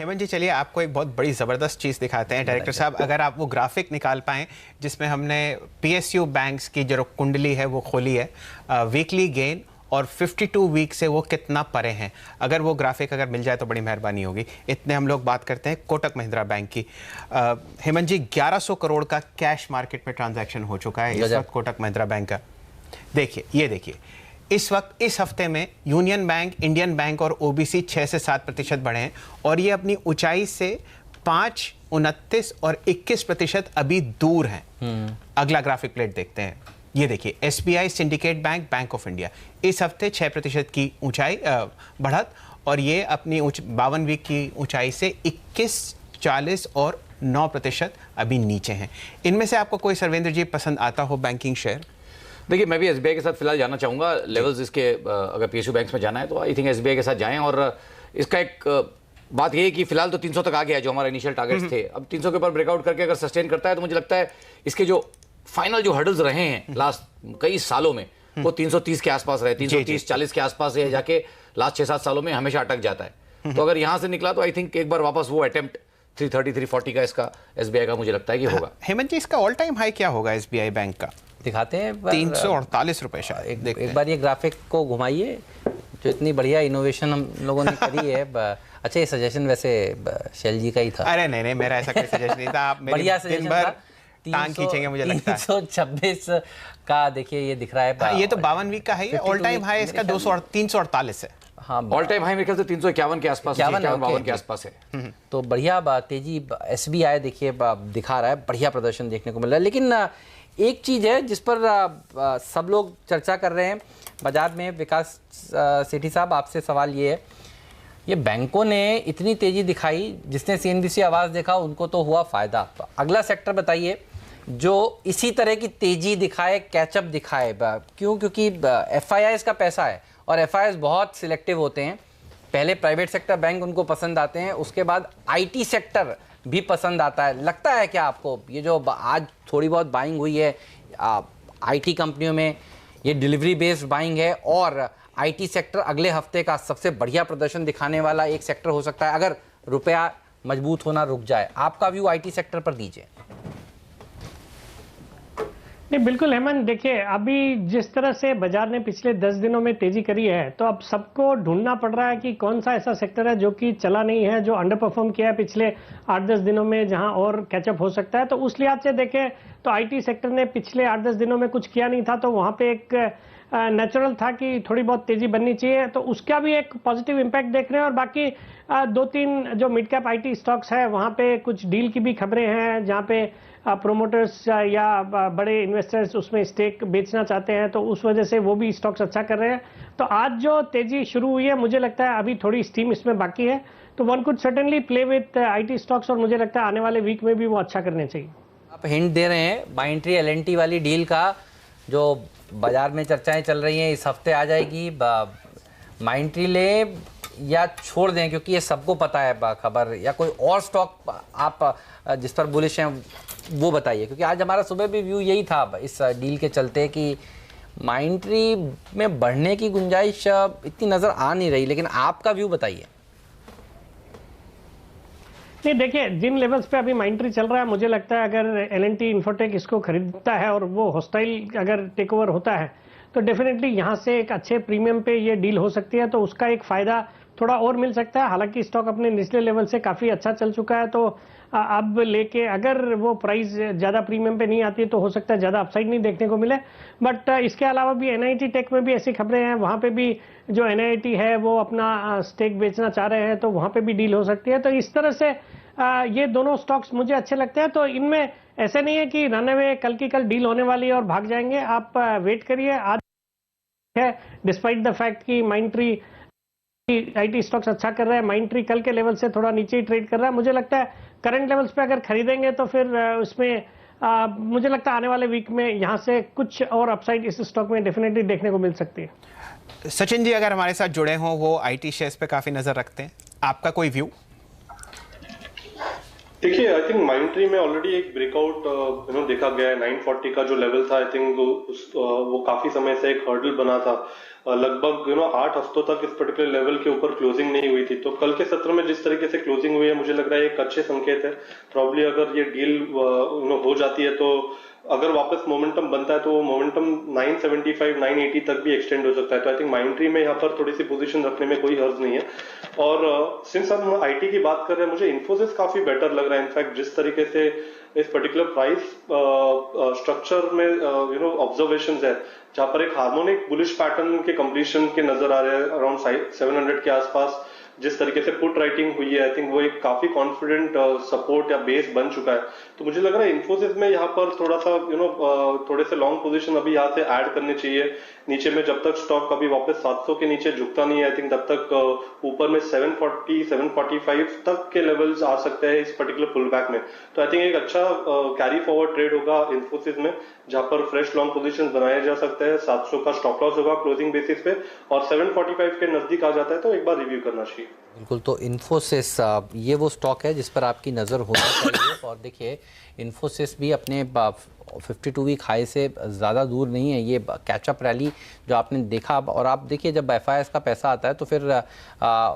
हेमंत जी, चलिए आपको एक बहुत बड़ी ज़बरदस्त चीज़ दिखाते हैं डायरेक्टर साहब। अगर आप वो ग्राफिक निकाल पाएँ जिसमें हमने पीएसयू बैंक्स की जो कुंडली है वो खोली है, वीकली गेन और 52 वीक से वो कितना परे हैं, अगर वो ग्राफिक अगर मिल जाए तो बड़ी मेहरबानी होगी। इतने हम लोग बात करते हैं कोटक महिंद्रा बैंक की। हेमंत जी, 1100 करोड़ का कैश मार्केट में ट्रांजैक्शन हो चुका है इस वक्त कोटक महिंद्रा बैंक का। देखिए, ये देखिए, इस वक्त इस हफ्ते में यूनियन बैंक, इंडियन बैंक और ओबीसी 6 से 7% बढ़े हैं और ये अपनी ऊंचाई से 5, 29 और 21% अभी दूर हैं। अगला ग्राफिक प्लेट देखते हैं। ये देखिए, SBI, syndicate bank, bank of India इस हफ्ते 6% की ऊंचाई बढ़त और ये अपनी 52 वीक की ऊंचाई से 21, 40 और 9% अभी नीचे हैं। इनमें से आपको कोई, सर्वेंद्र जी, पसंद आता हो बैंकिंग शेयर? देखिए, मैं भी एसबीआई के साथ फिलहाल जाना चाहूँगा। लेवल्स इसके अगर पीएसयू बैंक्स में जाना है तो आई थिंक एसबीआई के साथ जाएं। और इसका एक बात ये है कि फिलहाल तो 300 तक आ गया है जो हमारा इनिशियल टारगेट्स थे। अब 300 के ऊपर ब्रेकआउट करके अगर सस्टेन करता है तो मुझे लगता है इसके जो फाइनल जो हर्डल्स रहे हैं लास्ट कई सालों में वो 330 के आसपास रहे, 330, 40 के आसपास है, जाके लास्ट 6-7 सालों में हमेशा अटक जाता है। तो अगर यहाँ से निकला तो आई थिंक एक बार वापस वो अटेम्प्ट 330, 340 का इसका एसबीआई का मुझे लगता है कि होगा। हेमंत जी, इसका ऑल टाइम हाई क्या होगा एसबीआई बैंक का? दिखाते हैं 348 रुपए शायद। एक बार ये ग्राफिक को घुमाइए, जो इतनी बढ़िया इनोवेशन हम लोगों ने करी है। अच्छा, ये सजेशन वैसे शैल जी का ही था। अरे नहीं, मेरा ऐसा कोई सजेशन नहीं था। आप बढ़िया सजेशन था। टांग खींचेंगे मुझे लगता है। 326 का देखिए ये दिख रहा है। हाँ, ये तो 52 वीक का है। ऑल टाइम हाई इसका 348 है। हाँ, ऑल टाइम हाई मेरे ख्याल से 351 के आसपास, 52 के आसपास है। तो बढ़िया तेजी एसबीआई देखिए दिखा रहा है, बढ़िया प्रदर्शन देखने को मिल रहा है। लेकिन एक चीज़ है जिस पर सब लोग चर्चा कर रहे हैं बाजार में। विकास सेठी साहब, आपसे सवाल ये है, ये बैंकों ने इतनी तेजी दिखाई, जिसने सीएनबीसी आवाज़ देखा उनको तो हुआ फ़ायदा। तो अगला सेक्टर बताइए जो इसी तरह की तेजी दिखाए, कैचअप दिखाए। क्यों? क्योंकि एफआईआईज़ का पैसा है और एफआईआईज़ बहुत सिलेक्टिव होते हैं। पहले प्राइवेट सेक्टर बैंक उनको पसंद आते हैं, उसके बाद आईटी सेक्टर भी पसंद आता है। लगता है क्या आपको ये जो आज थोड़ी बहुत बाइंग हुई है आईटी कंपनियों में, ये डिलीवरी बेस्ड बाइंग है और आईटी सेक्टर अगले हफ्ते का सबसे बढ़िया प्रदर्शन दिखाने वाला एक सेक्टर हो सकता है अगर रुपया मजबूत होना रुक जाए? आपका व्यू आईटी सेक्टर पर दीजिए। नहीं, बिल्कुल हेमंत, देखिए अभी जिस तरह से बाजार ने पिछले 10 दिनों में तेजी करी है, तो अब सबको ढूंढना पड़ रहा है कि कौन सा ऐसा सेक्टर है जो कि चला नहीं है, जो अंडर परफॉर्म किया है पिछले 8-10 दिनों में, जहां और कैचअप हो सकता है। तो उस लिहाज से देखें तो आईटी सेक्टर ने पिछले 8-10 दिनों में कुछ किया नहीं था, तो वहां पे एक नेचुरल था कि थोड़ी बहुत तेजी बननी चाहिए, तो उसका भी एक पॉजिटिव इम्पैक्ट देख रहे हैं। और बाकी 2-3 जो मिड कैप आईटी स्टॉक्स है वहां पे कुछ डील की भी खबरें हैं, जहां पे प्रोमोटर्स या बड़े इन्वेस्टर्स उसमें स्टेक बेचना चाहते हैं, तो उस वजह से वो भी स्टॉक्स अच्छा कर रहे हैं। तो आज जो तेजी शुरू हुई है, मुझे लगता है अभी थोड़ी स्टीम इसमें बाकी है, तो one could certainly play with IT stocks और मुझे लगता है आने वाले वीक में भी वो अच्छा करने चाहिए। आप हिंट दे रहे हैं माइंट्री एलएनटी वाली डील का, जो बाजार में चर्चाएं चल रही हैं, इस हफ्ते आ जाएगी। माइंट्री ले या छोड़ दें, क्योंकि ये सबको पता है खबर, या कोई और स्टॉक आप जिस पर बुलिश हैं वो बताइए? क्योंकि आज हमारा सुबह भी व्यू यही था इस डील के चलते कि माइंट्री में बढ़ने की गुंजाइश इतनी नज़र आ नहीं रही, लेकिन आपका व्यू बताइए। नहीं, देखिए जिन लेवल्स पे अभी माइंट्री चल रहा है, मुझे लगता है अगर एलएनटी इन्फोटेक इसको खरीदता है और वो हॉस्टाइल अगर टेक ओवर होता है, तो डेफिनेटली यहाँ से एक अच्छे प्रीमियम पे ये डील हो सकती है, तो उसका एक फायदा थोड़ा और मिल सकता है। हालांकि स्टॉक अपने निचले लेवल से काफी अच्छा चल चुका है, तो अब लेके अगर वो प्राइस ज्यादा प्रीमियम पे नहीं आती है तो हो सकता है ज्यादा अपसाइड नहीं देखने को मिले। बट इसके अलावा भी एनआईटी टेक में भी ऐसी खबरें हैं, वहां पे भी जो एनआईटी है वो अपना स्टेक बेचना चाह रहे हैं, तो वहां पे भी डील हो सकती है। तो इस तरह से ये दोनों स्टॉक्स मुझे अच्छे लगते हैं। तो इनमें ऐसे नहीं है कि रनअवे कल की कल डील होने वाली है और भाग जाएंगे, आप वेट करिए। आज है डिस्पाइट द फैक्ट कि माइंट्री आईटी स्टॉक्स अच्छा कर रहा है, माइंट्री कल के लेवल से थोड़ा नीचे ही ट्रेड कर रहा है। मुझे लगता है करंट लेवल्स पे अगर खरीदेंगे तो फिर उसमें मुझे लगता है आने वाले वीक में यहाँ से कुछ और अपसाइड इस स्टॉक में डेफिनेटली देखने को मिल सकती है। सचिन जी अगर हमारे साथ जुड़े हों, वो आईटी शेयर्स पे काफी नजर रखते हैं, आपका कोई व्यू? देखिए, आई थिंक माइंट्री में ऑलरेडी एक ब्रेकआउट देखा गया है। 940 का जो लेवल था, आई थिंक वो काफी समय से एक हर्डल बना था। लगभग 8 हफ्तों तक इस पर्टिकुलर लेवल के ऊपर क्लोजिंग नहीं हुई थी। तो कल के सत्र में जिस तरीके से क्लोजिंग हुई है, मुझे लग रहा है एक अच्छे संकेत है। प्रॉब्ली अगर ये डील हो जाती है तो अगर वापस मोमेंटम बनता है तो वो मोमेंटम 975 980 तक भी एक्सटेंड हो सकता है। तो आई थिंक माइंट्री में यहाँ पर थोड़ी सी पोजीशन रखने में कोई हर्ज नहीं है। और सिंस हम आईटी की बात कर रहे हैं, मुझे इन्फोसिस काफी बेटर लग रहा है। इनफैक्ट जिस तरीके से इस पर्टिकुलर प्राइस स्ट्रक्चर में ऑब्जर्वेशन है, जहां पर एक हार्मोनिक बुलिश पैटर्न के कंप्लीशन के नजर आ रहे हैं अराउंड 700 के आसपास, जिस तरीके से पुट राइटिंग हुई है, आई थिंक वो एक काफी कॉन्फिडेंट सपोर्ट या बेस बन चुका है। तो मुझे लग रहा है इन्फोसिस में यहाँ पर थोड़ा सा थोड़े से लॉन्ग पोजीशन अभी यहाँ से ऐड करने चाहिए। नीचे में जब तक स्टॉक अभी वापस 700 के नीचे झुकता नहीं है, आई थिंक तब तक ऊपर में 740 745 तक के लेवल्स आ सकते हैं इस पर्टिकुलर पुल बैक में। तो आई थिंक एक अच्छा कैरी फॉरवर्ड ट्रेड होगा इन्फोसिस में, जहां पर फ्रेश लॉन्ग पोजीशन बनाए जा सकते हैं। 700 का स्टॉप लॉस होगा क्लोजिंग बेसिस पे, और 745 के नजदीक आ जाता है तो एक बार रिव्यू करना चाहिए। बिल्कुल। तो इन्फोसिस ये वो स्टॉक है जिस पर आपकी नज़र होनी चाहिए। और देखिए इन्फोसिस भी अपने 52 वीक हाई से ज़्यादा दूर नहीं है। ये कैचअप रैली जो आपने देखा, और आप देखिए जब FIS का पैसा आता है तो फिर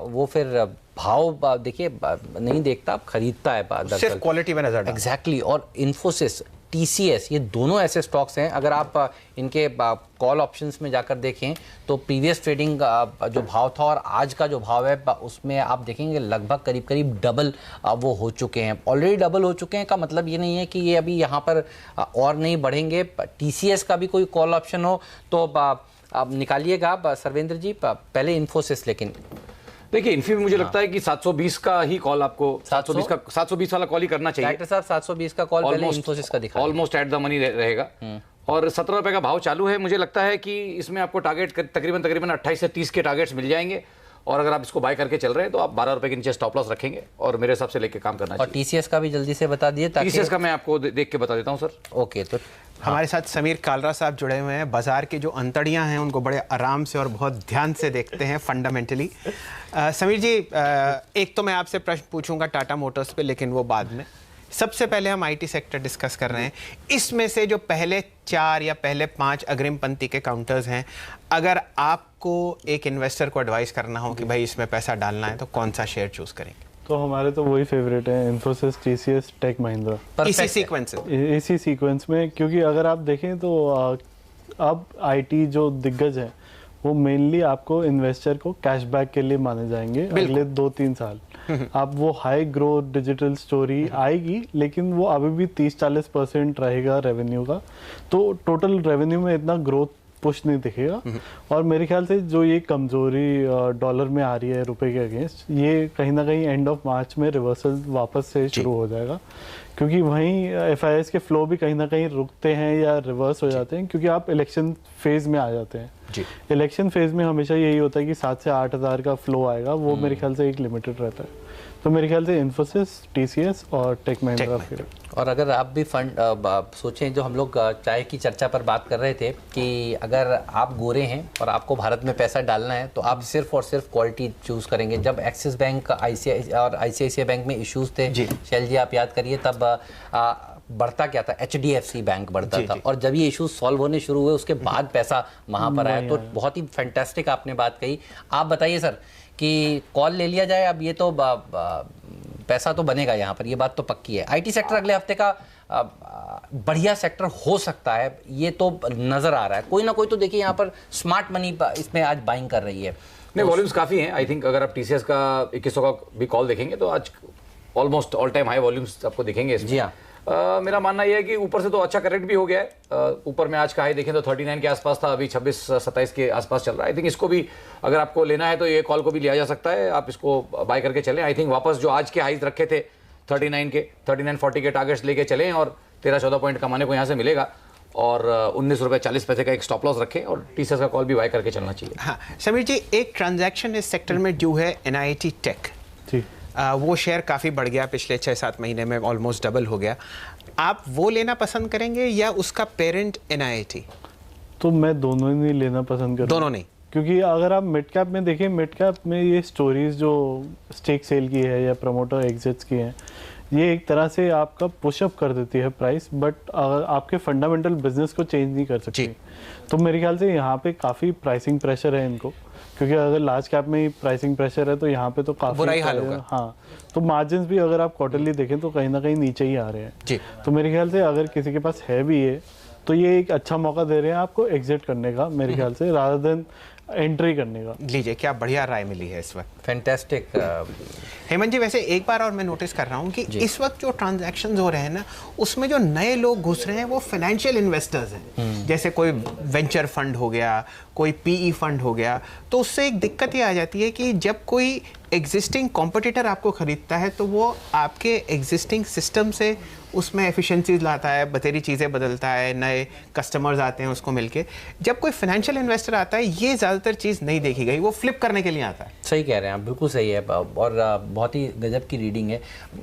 वो फिर भाव देखिए नहीं देखता, आप खरीदता है, सिर्फ क्वालिटी में नजर। एग्जैक्टली। और इन्फोसिस, TCS, ये दोनों ऐसे स्टॉक्स हैं, अगर आप इनके कॉल ऑप्शंस में जाकर देखें तो प्रीवियस ट्रेडिंग जो भाव था और आज का जो भाव है उसमें आप देखेंगे लगभग करीब करीब डबल वो हो चुके हैं। ऑलरेडी डबल हो चुके हैं का मतलब ये नहीं है कि ये अभी यहाँ पर और नहीं बढ़ेंगे। TCS का भी कोई कॉल ऑप्शन हो तो आप निकालिएगा सर्वेंद्र जी, पहले इन्फोसिस। लेकिन देखिए इन्फी में मुझे लगता है कि 720 का ही कॉल आपको 720 वाला कॉल ही करना चाहिए। डायरेक्टर साहब 720 का कॉल पहले इन्फोसिस का दिखा, ऑलमोस्ट एट द मनी रहेगा। और 17 रुपए का भाव चालू है। मुझे लगता है कि इसमें आपको टारगेट तकरीबन 28 से 30 के टारगेट्स मिल जाएंगे। और अगर आप इसको बाय करके चल रहे हैं तो आप 12 रुपए के नीचे स्टॉप लॉस रखेंगे और मेरे हिसाब से लेके काम करना चाहिए। और TCS का भी जल्दी से बता दिए। TCS का मैं आपको देख के बता देता हूँ सर। ओके। तो हमारे साथ समीर कालरा साहब जुड़े हुए हैं। बाजार की जो अंतड़ियां हैं उनको बड़े आराम से और बहुत ध्यान से देखते हैं फंडामेंटली। समीर जी, एक तो मैं आपसे प्रश्न पूछूंगा टाटा मोटर्स पे, लेकिन वो बाद में। सबसे पहले हम IT सेक्टर डिस्कस कर रहे हैं। इसमें से जो पहले 4 या पहले 5 अग्रिम पंक्ति के काउंटर्स हैं, अगर आपको एक इन्वेस्टर को एडवाइस करना हो कि भाई इसमें पैसा डालना है तो कौन सा शेयर चूज करेंगे? तो हमारे तो वही फेवरेट है, इन्फोसिस, TCS, टेक महिंद्रा। इसी सीक्वेंस में, क्योंकि अगर आप देखें तो अब IT जो दिग्गज हैं वो मेनली आपको इन्वेस्टर को कैशबैक के लिए माने जाएंगे अगले 2-3 साल। अब वो हाई ग्रोथ डिजिटल स्टोरी आएगी, लेकिन वो अभी भी 30-40% रहेगा रेवेन्यू का। तो टोटल रेवेन्यू में इतना ग्रोथ पुश नहीं दिखेगा। और मेरे ख्याल से जो ये कमजोरी डॉलर में आ रही है रुपए के अगेंस्ट, ये कहीं ना कहीं एंड ऑफ मार्च में रिवर्सल वापस से शुरू हो जाएगा, क्योंकि वहीं FIS के फ्लो भी कहीं ना कहीं रुकते हैं या रिवर्स हो जाते हैं, क्योंकि आप इलेक्शन फेज में आ जाते हैं। इलेक्शन फेज में हमेशा यही होता है कि 7 से 8 हज़ार का फ्लो आएगा, वो मेरे ख्याल से एक लिमिटेड रहता है। तो मेरे ख्याल से इन्फोसिस, TCS और टेक महिंद्रा। और अगर आप भी फंड सोचें, जो हम लोग चाय की चर्चा पर बात कर रहे थे कि अगर आप गोरे हैं और आपको भारत में पैसा डालना है तो आप सिर्फ और सिर्फ क्वालिटी चूज करेंगे। जब एक्सिस बैंक और ICICI बैंक में इश्यूज थे, शैल जी आप याद करिए, तब बढ़ता क्या था, HDFC बैंक बढ़ता था। और जब ये इश्यूज सॉल्व होने शुरू हुए उसके बाद पैसा वहाँ पर आया। तो बहुत ही फैंटास्टिक आपने बात कही। आप बताइए सर कि कॉल ले लिया जाए, अब ये तो पैसा तो बनेगा यहाँ पर, ये बात तो पक्की है। IT सेक्टर अगले हफ्ते का बढ़िया सेक्टर हो सकता है, ये तो नजर आ रहा है। कोई ना कोई तो देखिए यहाँ पर स्मार्ट मनी इसमें आज बाइंग कर रही है। नहीं, वॉल्यूम्स काफ़ी हैं। आई थिंक अगर आप TCS का 2100 का भी कॉल देखेंगे तो आज almost all time high volumes आपको दिखेंगे इसमें। जी हाँ। मेरा मानना यह है कि ऊपर से तो अच्छा करेक्ट भी हो गया है। ऊपर में आज का हाई देखें तो 39 के आसपास था, अभी 26-27 के आसपास चल रहा है। आई थिंक इसको भी अगर आपको लेना है तो ये कॉल को भी लिया जा सकता है, आप इसको बाय करके चलें। आई थिंक वापस जो आज के हाईज रखे थे 39-40 के टारगेट्स लेके चलें और 13-14 पॉइंट कमाने को यहाँ से मिलेगा। और 19 रुपये 40 पैसे का एक स्टॉप लॉस रखें और TCS का कॉल भी बाय करके चलना चाहिए। हाँ समीर जी, एक ट्रांजैक्शन इस सेक्टर में ड्यू है NIIT टेक। वो शेयर काफ़ी बढ़ गया, पिछले 6-7 महीने में ऑलमोस्ट डबल हो गया। आप वो लेना पसंद करेंगे या उसका पेरेंट NIIT? तो मैं दोनों ही नहीं लेना पसंद करूँगा। दोनों नहीं? क्योंकि अगर आप मिड कैप में देखें, मिड कैप में ये स्टोरीज जो स्टेक सेल की है या प्रमोटर एग्जिट्स की हैं, ये एक तरह से आपका पुशअप कर देती है प्राइस, बट आपके फंडामेंटल बिजनेस को चेंज नहीं कर सकती। तो मेरे ख्याल से यहाँ पे काफ़ी प्राइसिंग प्रेशर है इनको, क्योंकि अगर लार्ज कैप में ही प्राइसिंग प्रेशर है तो यहाँ पे तो काफ़ी बुरा ही हाल होगा। हाँ, तो मार्जिन भी अगर आप क्वार्टरली देखें तो कहीं ना कहीं नीचे ही आ रहे हैं जी। तो मेरे ख्याल से अगर किसी के पास है भी ये, तो ये एक अच्छा मौका दे रहे हैं आपको एग्जिट करने का मेरे ख्याल से, रादर देन एंट्री करने का। लीजिए, क्या बढ़िया राय मिली है इस वक्त। फैंटास्टिक। हेमंत जी, वैसे एक बार और मैं नोटिस कर रहा हूँ कि इस वक्त जो ट्रांजैक्शंस हो रहे हैं ना, उसमें जो नए लोग घुस रहे हैं वो फाइनेंशियल इन्वेस्टर्स हैं। जैसे कोई वेंचर फंड हो गया, कोई पीई फंड हो गया। तो उससे एक दिक्कत ये आ जाती है कि जब कोई एग्जिस्टिंग कॉम्पिटिटर आपको खरीदता है तो वो आपके एग्जिस्टिंग सिस्टम से उसमें एफिशिएंसीज लाता है, बतेरी चीज़ें बदलता है, नए कस्टमर्स आते हैं उसको मिलके। जब कोई फाइनेंशियल इन्वेस्टर आता है, ये ज़्यादातर चीज़ नहीं देखी गई, वो फ्लिप करने के लिए आता है। सही कह रहे हैं आप, बिल्कुल सही है, और बहुत ही गजब की रीडिंग है।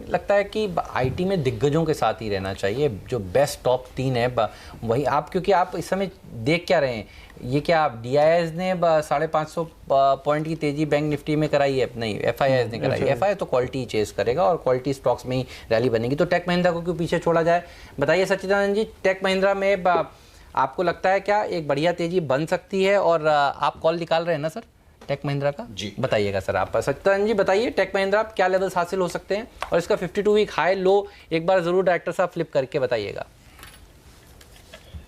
लगता है कि आईटी में दिग्गजों के साथ ही रहना चाहिए, जो बेस्ट टॉप 3 है वही आप, क्योंकि आप इस समय देख क्या रहे हैं, ये क्या आप DIIs ने 550 पॉइंट की तेजी बैंक निफ्टी में कराई है? नहीं, FIIs ने कराई। FII तो क्वालिटी चेस करेगा और क्वालिटी स्टॉक्स में ही रैली बनेगी। तो टेक महिंद्रा को क्यों पीछे छोड़ा जाए? बताइए सच्चिदानंद जी, टेक महिंद्रा में आपको लगता है क्या एक बढ़िया तेजी बन सकती है? और आप कॉल निकाल रहे हैं ना सर टेक महिंद्रा का? जी बताइएगा सर आप। सच्चिदानंद जी बताइए, टेक महिंद्रा क्या लेवल्स हासिल हो सकते हैं और इसका 52 वीक हाई लो एक बार जरूर डायरेक्टर साहब फ्लिप करके बताइएगा।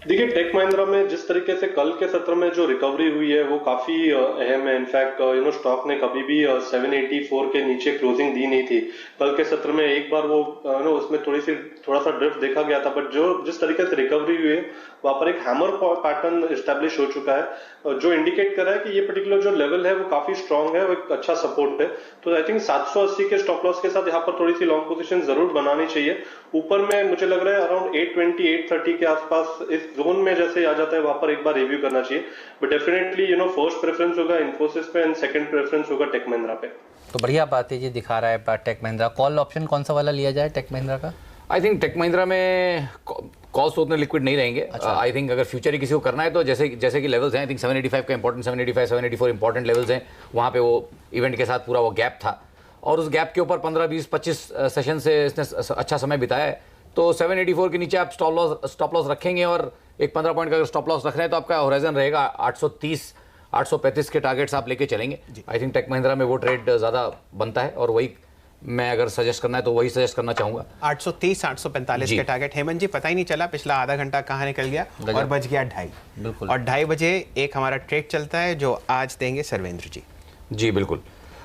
देखिए, टेक महिंद्रा में जिस तरीके से कल के सत्र में जो रिकवरी हुई है वो काफी अहम है। इनफैक्ट स्टॉक ने कभी भी 784 के नीचे क्लोजिंग दी नहीं थी। कल के सत्र में एक बार वो उसमें थोड़ा सा ड्रिफ्ट देखा गया था, बट जिस तरीके से रिकवरी हुई है वहां पर एक हैमर पैटर्न एस्टेब्लिश हो चुका है, जो इंडिकेट कर रहा है कि ये पर्टिकुलर जो लेवल है वो काफी स्ट्रांग है, वो एक अच्छा सपोर्ट है। तो आई थिंक 780 के स्टॉप लॉस के साथ यहाँ पर थोड़ी सी लॉन्ग पोजीशन जरूर बनानी चाहिए। ऊपर में मुझे लग रहा है अराउंड 820 830 के आसपास इस जोन में जैसे आ जाता है, वहां पर एक बार रिव्यू करना चाहिए। बट डेफिनेटली फर्स्ट प्रेफरेंस होगा इन्फोसिस पे एंड सेकंड प्रेफरेंस होगा टेक महिंद्रा पे। तो बढ़िया बात है, ये दिखा रहा है टेक महिंद्रा। कॉल ऑप्शन कौन सा वाला लिया जाए टेक महिंद्रा का? आई थिंक टेक महिंद्रा में कॉल्स तो उतने लिक्विड नहीं रहेंगे। आई थिंक अगर फ्यूचर ही किसी को करना है तो जैसे कि लेवल्स हैं, आई थिंक 785 का इंपॉर्टेंट, 785 784 इंपॉर्टेंट लेवल्स हैं। वहाँ पे वो इवेंट के साथ पूरा वो गैप था और उस गैप के ऊपर 15 20 25 सेशन से इसने अच्छा समय बिताया है। तो 784 के नीचे आप स्टॉप लॉस रखेंगे और एक 15 पॉइंट का अगर स्टॉप लॉस रख रहे हैं तो आपका होराइजन रहेगा 830 835 के टारगेट्स आप लेके चलेंगे। आई थिंक टेक महिंद्रा में वो ट्रेड ज़्यादा बनता है और वही मैं अगर सजेस्ट करना है तो वही सजेस्ट करना चाहूंगा। 830 845 के टारगेट। हेमंत जी, पता ही नहीं चला पिछला आधा घंटा कहाँ निकल गया और बज गया 2:30। बिल्कुल। और 2:30 बजे एक हमारा ट्रेड चलता है जो आज देंगे सर्वेंद्र जी। जी बिल्कुल।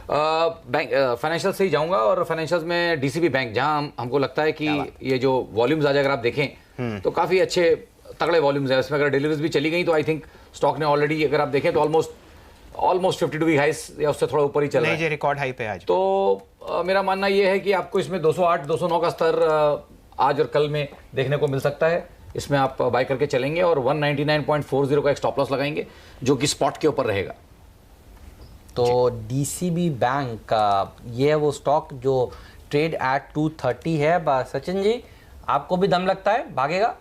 बैंक फाइनेंशियल से ही जाऊंगा और फाइनेंशियल्स में डीसीबी बैंक, जहां हमको लगता है कि ये जो वॉल्यूम्स आज अगर आप देखें तो काफ़ी अच्छे तगड़े वॉल्यूम्स है। इसमें अगर डिलीवरीज भी चली गई तो आई थिंक स्टॉक ने ऑलरेडी, अगर आप देखें तो ऑलमोस्ट 52 वीक हाइस या उससे थोड़ा ऊपर ही चल रहा है। रिकॉर्ड हाई पे आज। तो मेरा मानना ये है कि आपको इसमें 208 209 का स्तर आज और कल में देखने को मिल सकता है। इसमें आप बाय करके चलेंगे और 199.40 का एक स्टॉप लॉस लगाएंगे जो कि स्पॉट के ऊपर रहेगा। तो डीसीबी बैंक का ये है वो स्टॉक जो ट्रेड एट 230 है। सचिन जी, आपको भी दम लगता है भागेगा?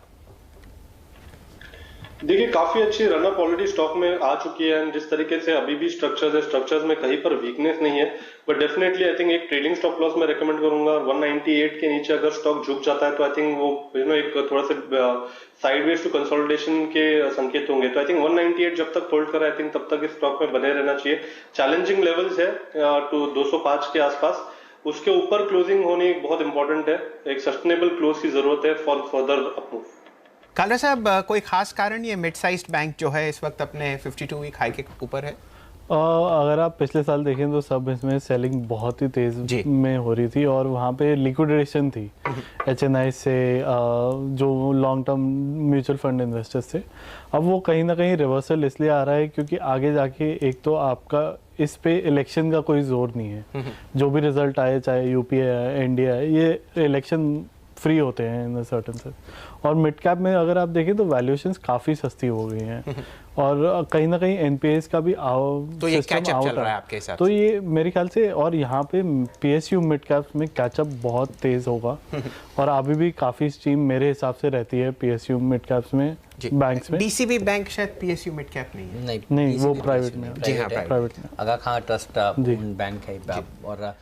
देखिए, काफी अच्छी रनअप ऑलरेडी स्टॉक में आ चुकी है। जिस तरीके से अभी भी स्ट्रक्चर्स में कहीं पर वीकनेस नहीं है, बट डेफिनेटली आई थिंक एक ट्रेडिंग स्टॉप लॉस मैं रेकमेंड करूंगा। 198 के नीचे अगर स्टॉक झुक जाता है तो आई थिंक वो एक थोड़ा सा साइडवेज टू कंसोलिडेशन के संकेत होंगे। तो आई थिंक 198 जब तक होल्ड करे आई थिंक तब तक इस स्टॉक में बने रहना चाहिए। चैलेंजिंग लेवल्स है टू 205 के आसपास, उसके ऊपर क्लोजिंग होनी बहुत इंपॉर्टेंट है। एक सस्टेनेबल क्लोज की जरूरत है फॉर फर्दर अपमूव। कालरा साहब, कोई खास कारण ये मिड साइज्ड बैंक जो है इस वक्त अपने 52 वीक हाई के ऊपर है? अगर आप पिछले साल देखें तो सब इसमें सेलिंग बहुत ही तेज में हो रही थी और वहाँ पे लिक्विडेशन थी HNI से, जो long term mutual fund investors थे। अब वो कहीं ना कहीं रिवर्सल इसलिए आ रहा है क्योंकि आगे जाके एक तो आपका इस पे इलेक्शन का कोई जोर नहीं है। जो भी रिजल्ट आए, चाहे यूपी है, इंडिया है, ये इलेक्शन फ्री होते हैं इन सर्टेन से। और मिड कैप में अगर आप देखें तो वैल्यूएशंस काफ़ी सस्ती हो गई हैं और कहीं ना कहीं एनपीएस का भी तो ये कैचअप चल रहा है आपके हिसाब तो ये मेरे ख्याल से, और यहाँ पे पीएसयू मिड कैप में कैचअप बहुत तेज़ होगा और अभी भी काफ़ी स्टीम मेरे हिसाब से रहती है पीएसयू मिड कैप्स में, बैंक्स में। डीसीबी बैंक शायद पीएसयू मिड कैप नहीं है। नहीं वो प्राइवेट में, जी हाँ, प्राइवेट में। आगा खां ट्रस्ट बैंक है और